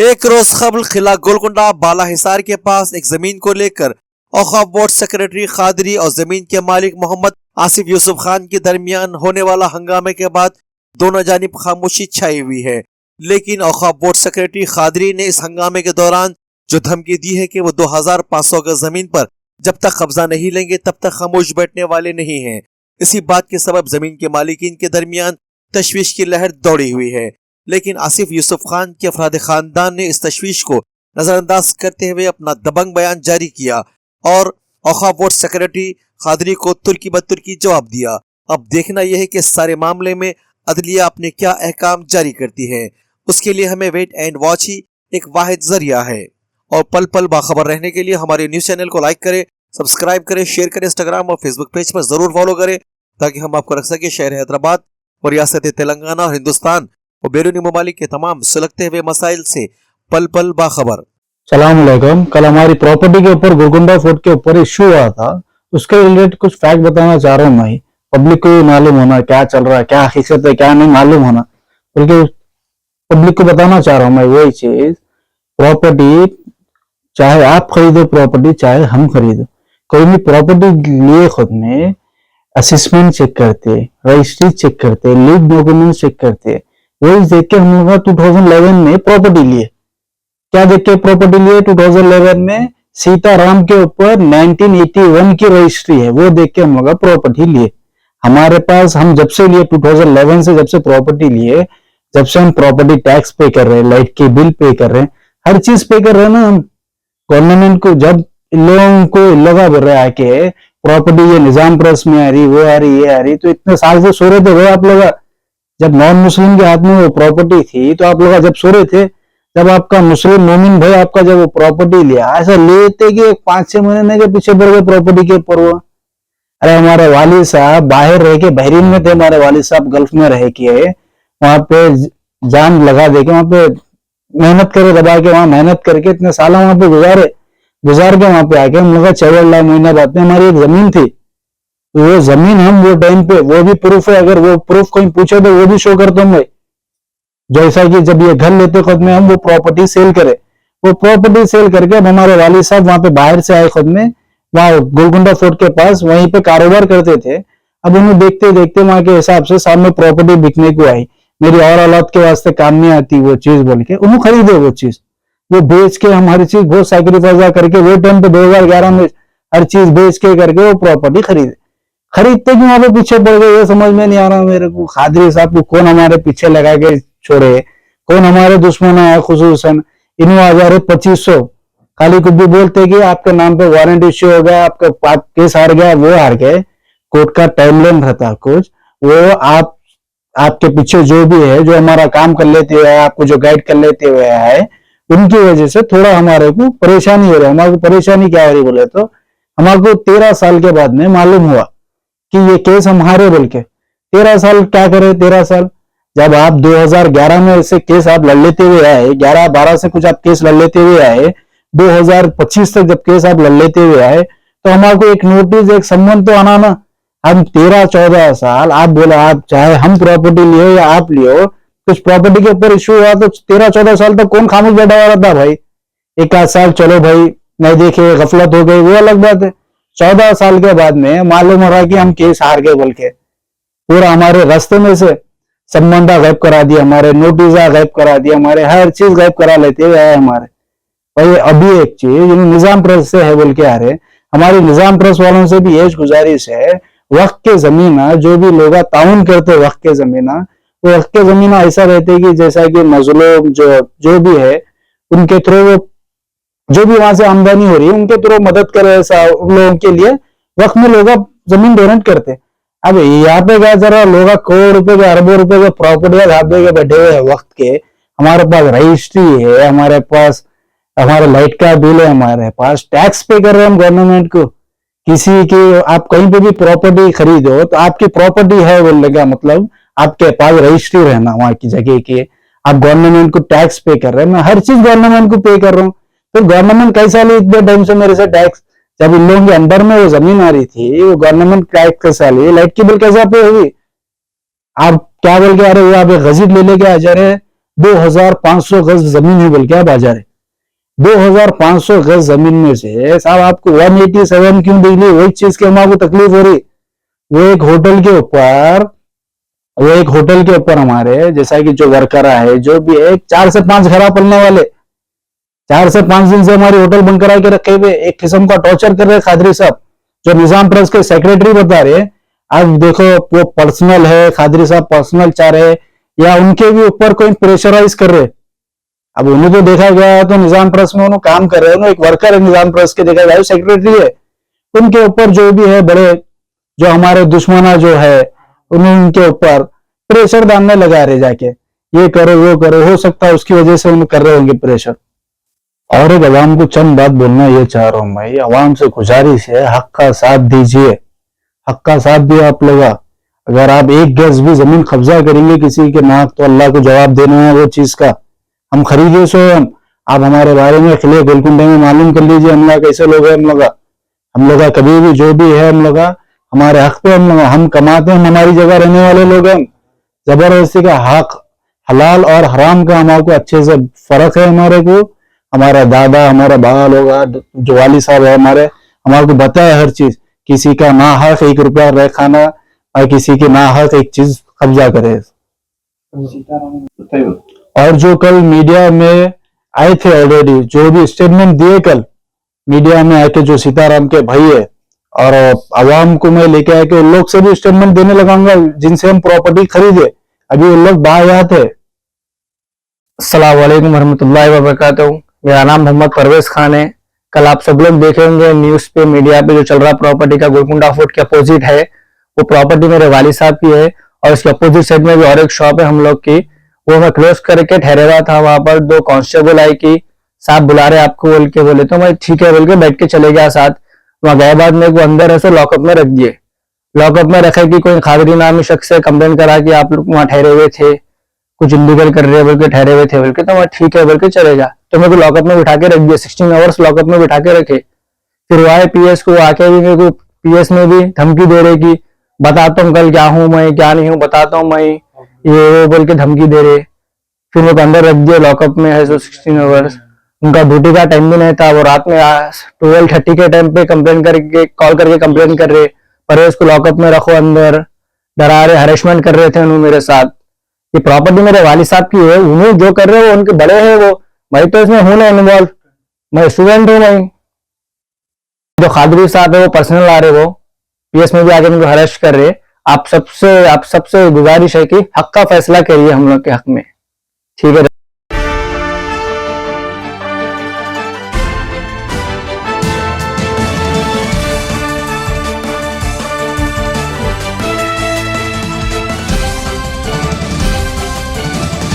एक रोज कबल किला गोलकुंडा बालाहिसार के पास एक जमीन को लेकर औक़ाफ़ बोर्ड सेक्रेटरी खादरी और जमीन के मालिक मोहम्मद आसिफ यूसुफ खान के दरमियान होने वाला हंगामे के बाद दोनों जानिब खामोशी छाई हुई है। लेकिन औक़ाफ़ बोर्ड सेक्रेटरी खादरी ने इस हंगामे के दौरान जो धमकी दी है कि वो 2500 गज जमीन पर जब तक कब्जा नहीं लेंगे तब तक खामोश बैठने वाले नहीं हैं। इसी बात के सबब जमीन के मालिकीन के दरमियान तशवीश की लहर दौड़ी हुई है। लेकिन आसिफ यूसुफ खान के अफराद खानदान ने इस तशवीश को नजरअंदाज करते हुए अपना दबंग बयान जारी किया और औक़ाफ़ बोर्ड सेक्रेटरी खादरी को तुर्की बतुर्की जवाब दिया। अब देखना यह है कि इस सारे मामले में अदलिया अपने क्या अहकाम जारी करती है। उसके लिए हमें वेट एंड वॉच ही एक वाहिद जरिया है। और पल पल बाखबर रहने के लिए हमारे न्यूज चैनल को लाइक करें, सब्सक्राइब करें, शेयर करें, इंस्टाग्राम और फेसबुक पेज पर जरूर फॉलो करें ताकि हम आपको रख सके शहर हैदराबाद और रियासत तेलंगाना और हिंदुस्तान और बैरूनी ममालिक के तमाम सुलगते हुए मसाइल से पल पल बाखबर। सलाम अलैकुम। कल हमारी प्रॉपर्टी के ऊपर गोलकुंडा फोर्ट के ऊपर इश्यू हुआ था, उसके रिलेटेड कुछ फैक्ट बताना चाह रहा हूँ मैं। पब्लिक को भी मालूम होना क्या चल रहा है, क्या हकीकत है, क्या नहीं मालूम होना, बल्कि पब्लिक को बताना चाह रहा हूँ मैं। वही चीज, प्रॉपर्टी चाहे आप खरीदो, प्रॉपर्टी चाहे हम खरीदो, कोई भी प्रॉपर्टी लिए खुद में असेसमेंट चेक करते, रजिस्ट्री चेक करते, लीव डॉक्यूमेंट चेक करते। वही देख के हम लोग 2011 में प्रॉपर्टी लिए। क्या देख के प्रॉपर्टी लिए? 2011 में सीताराम के ऊपर 1981 की रजिस्ट्री है, वो देख के हम लोग प्रॉपर्टी लिए। हमारे पास, हम जब से लिए 2011 से, जब से प्रॉपर्टी लिए, जब से हम प्रॉपर्टी टैक्स पे कर रहे हैं, लाइट के बिल पे कर रहे हैं, हर चीज पे कर रहे हैं ना हम गवर्नमेंट को। जब इन लोगों को लगा बोल रहा है कि प्रॉपर्टी ये निजाम प्रेस में आ रही, वो आ रही, ये आ रही, तो इतने साल से सो रहे थे भाई आप लोग। जब नॉन मुस्लिम के हाथ में वो प्रॉपर्टी थी तो आप लोग जब सो रहे थे, जब आपका मुस्लिम मोमिन भाई आपका जब वो प्रॉपर्टी लिया, ऐसा लेते कि 5-6 महीने के पीछे पड़ गए प्रॉपर्टी के ऊपर वो। अरे हमारे वालिद साहब बाहर रह के, बहरीन में थे हमारे वालिद साहब, गल्फ में रह के वहां पे जान लगा दे के वहां पे मेहनत करे, दबा के वहां मेहनत करके इतने साल वहां पे गुजार के वहां पे आके हम लोग 14 महीना बाद में हमारी एक जमीन थी, तो वो जमीन हम वो टाइम पे, वो भी प्रूफ है, अगर वो प्रूफ कोई पूछे तो वो भी शो करता हूं मैं। जैसा कि जब ये घर लेते खुद में हम वो प्रॉपर्टी सेल करे, वो प्रॉपर्टी सेल करके अब हमारे वालिद साहब वहां पे बाहर से आए खुद में, वहां गोलकुंडा फोर्ट के पास वहीं पे कारोबार करते थे। अब उन्हें देखते देखते वहां के हिसाब से सामने प्रॉपर्टी बिकने को आई, मेरी और औलाद के वास्ते काम नहीं आती वो चीज बोल के उन्होंने खरीदे वो चीज, वो बेच के हम हर चीज बहुत सैक्रिफाइस करके वो टाइम पे 2011 में हर चीज बेच के करके वो प्रॉपर्टी खरीदते क्यों वहां पे पीछे पड़ गए, ये समझ में नहीं आ रहा मेरे को। खादरी साहब को कौन हमारे पीछे लगा के छोड़े, कौन हमारे दुश्मन है, खुसूसन इन 2500 खाली कुछ भी बोलते कि आपके नाम पे वारंट इश्यू हो गया, आपका केस हार गया, वो हार गए। कोर्ट का टाइमलाइन रहता कुछ, वो आपके पीछे जो भी है, जो हमारा काम कर लेते हुए, आपको जो गाइड कर लेते हुए है, उनकी वजह से थोड़ा हमारे को परेशानी हो रही है। हमारे को परेशानी क्या हो रही बोले तो, हमारे को 13 साल के बाद में मालूम हुआ कि ये केस हम हारे बोल के। 13 साल क्या करे, 13 साल जब आप 2011 में ऐसे केस आप लड़ लेते हुए आए, 11-12 से कुछ आप केस लड़ लेते हुए आए, 2025 तक जब केस आप लड़ लेते हुए आए, तो हमारे को एक नोटिस, एक सम्मन तो आना ना। हम 13-14 साल, आप बोले, आप चाहे हम प्रॉपर्टी लियो या आप लियो, कुछ प्रॉपर्टी के ऊपर इश्यू हुआ तो 13-14 साल तक कौन खामोश बैठा हुआ था भाई। 1 साल चलो भाई नहीं देखे, गफलत हो गई, वो अलग बात है। 14 साल के बाद में मालूम हो रहा कि हम केस हार गए बोल के, पूरा हमारे रास्ते में से सम्मंडा गायब करा दिया, हमारे नोटिस गायब करा दिया, हमारे हर चीज गायब करा लेते हुए हमारे भाई। अभी एक चीज निजाम प्रेस से है बोल के आ रहे, हमारी निजाम प्रेस वालों से भी यही गुजारिश है, वक्त के जमीना जो भी लोग ताउन करते वक्त के जमीना, वो वक्त के जमीना ऐसा रहते कि जैसा कि मजलूम जो भी है उनके थ्रू, वो जो भी वहां से आमदनी हो रही है उनके थ्रू मदद करे, ऐसा उन लोगों के लिए वक्त में लोग जमीन डोनेट करते। अब यहाँ पे क्या जरा लोग करोड़ रुपए के, अरबों रुपए के प्रॉपर्टी हाथ दे के बैठे हुए वक्त के, हमारे पास रजिस्ट्री है, हमारे पास हमारे लाइट का बिल है, हमारे पास टैक्स पे कर रहे हैं हम गवर्नमेंट को। किसी की, आप कहीं पे भी प्रॉपर्टी खरीदो तो आपकी प्रॉपर्टी है बोलने का मतलब आपके पास रजिस्ट्री रहना वहां की जगह की, आप गवर्नमेंट को टैक्स पे कर रहे हैं। मैं हर चीज गवर्नमेंट को पे कर रहा हूँ, तो गवर्नमेंट कैसा ली इतने टाइम से मेरे से टैक्स? जब इन लोगों के अंडर में वो जमीन आ रही थी, वो गवर्नमेंट टैक्स कैसा ली, लाइट की बिल कैसा पे हुई? आप क्या बोल के आ रहे हो, आप एक गजीट ले लेके आ जा रहे हैं, 2500 गज जमीन है बोल क्या बाजार है। 2500 गज जमीन में से साहब आपको 187 क्यों दिख रही, वही चीज की हमारे को तकलीफ हो रही। वो एक होटल के ऊपर हमारे जैसा कि जो वर्कर है जो भी है 4 से 5 घर पलने वाले 4 से 5 दिन से हमारी होटल बंद करा के रखे हुए एक किस्म का टॉर्चर कर रहे खादरी साहब, जो निजाम ट्रस्ट के सेक्रेटरी बता रहे। अब देखो वो पर्सनल है, खादरी साहब पर्सनल चाह रहे या उनके भी ऊपर कोई प्रेशराइज कर रहे। अब उन्हें तो देखा गया तो निजाम ट्रस्ट में उन्होंने काम कर रहे हैं, एक वर्कर है निजाम ट्रस्ट के, देखा गया सेक्रेटरी है, उनके ऊपर जो भी है बड़े जो हमारे दुश्मना जो है उनके ऊपर प्रेशर डालने लगा रहे जाके, ये करो वो करो, हो सकता है उसकी वजह से उन्हें कर रहे होंगे प्रेशर। और एक अवाम को चंद बात बोलना ये चाह रहा हूं मैं, अवाम से गुजारिश है हक का साथ दीजिए, हक का साथ दिया आप लोग। अगर आप एक गज भी जमीन कब्जा करेंगे किसी के नाक तो अल्लाह को जवाब देना है वो चीज का। हम खरीदे सो आप हमारे बारे में खिले गोलकुंडा में मालूम कर लीजिए हम लोग कैसे लोग हैं। हम लोग कभी भी जो भी है हम लोग हमारे हक पे हम कमाते हैं, हमारी जगह रहने वाले लोग हैं। जबरदस्ती का हक हलाल और हराम का हमारे अच्छे से फर्क है हमारे को। हमारा दादा हमारा बाबा लोग जो वाली साहब है हमारे को बताया हर चीज, किसी का ना हक 1 रुपया रह खाना और किसी की ना हक एक चीज कब्जा करे। और जो कल मीडिया में आए थे ऑलरेडी जो भी स्टेटमेंट दिए कल मीडिया में आके जो सीताराम के भाई है और अवाम को मैं लेके आके उन लोग से भी स्टेटमेंट देने लगाऊंगा जिनसे हम प्रॉपर्टी खरीदे, अभी उन लोग बाहयात है। अस्सलाम वालेकुम वरहमतुल्लाहि वबरकातुहू। मेरा नाम मोहम्मद परवेज खान है। कल आप सब लोग देखेंगे न्यूज पे मीडिया पे जो चल रहा प्रॉपर्टी का गोलकुंडा फोर्ट के अपोजिट है, वो प्रॉपर्टी मेरे वाली साहब की है और उसके अपोजिट साइड में भी और एक शॉप है हम लोग की, वो मैं क्लोज करके ठहरे हुआ था। वहां पर 2 कांस्टेबल आई कि साहब बुला रहे आपको बोल के, बोले तो मैं ठीक है बोल के बैठ के चले गया साथ। वहां गए बाद में वो अंदर ऐसे लॉकअप में रख दिए, लॉकअप में रखे कि कोई खादरी नामी शख्स से कंप्लेन करा कि आप लोग वहां ठहरे हुए थे, कुछ इलीगल कर रहे बोल के ठहरे हुए थे बोल के, तो मैं ठीक है बोल के चले जा। तो मेरे को लॉकअप में बिठा के रख दिया, 16 आवर्स लॉकअप में बिठा के रखे। फिर वो आए पीएस को, आके भी मेरे को पीएस में भी धमकी दे रहे कि बताता हूँ कल क्या हूँ मैं क्या नहीं हूँ, बताता हूँ मैं, ये वो बोल के धमकी दे रहे। फिर मेरे को अंदर रख दिया लॉकअप में है 16 आवर्स। उनका ड्यूटी का टाइम भी नहीं था, वो रात में 12:30 के टाइम पे कंप्लेन करके कॉल करके कंप्लेन कर रहे परवेज को लॉकअप में रखो, अंदर डरा रहे, हरेसमेंट कर रहे थे उन्होंने मेरे साथ। ये प्रॉपर्टी मेरे वाली साहब की है, उन्हें जो कर रहे हो उनके बड़े हैं वो, मैं तो इसमें हूं ना इन्वॉल्व, मैं स्टूडेंट हूं। मैं जो खादरी साहब है वो पर्सनल आ रहे, वो पीएस में भी आगे उनको हरेस्ट कर रहे। आप सबसे गुजारिश है कि हक का फैसला करिए हम लोग के हक में, ठीक है।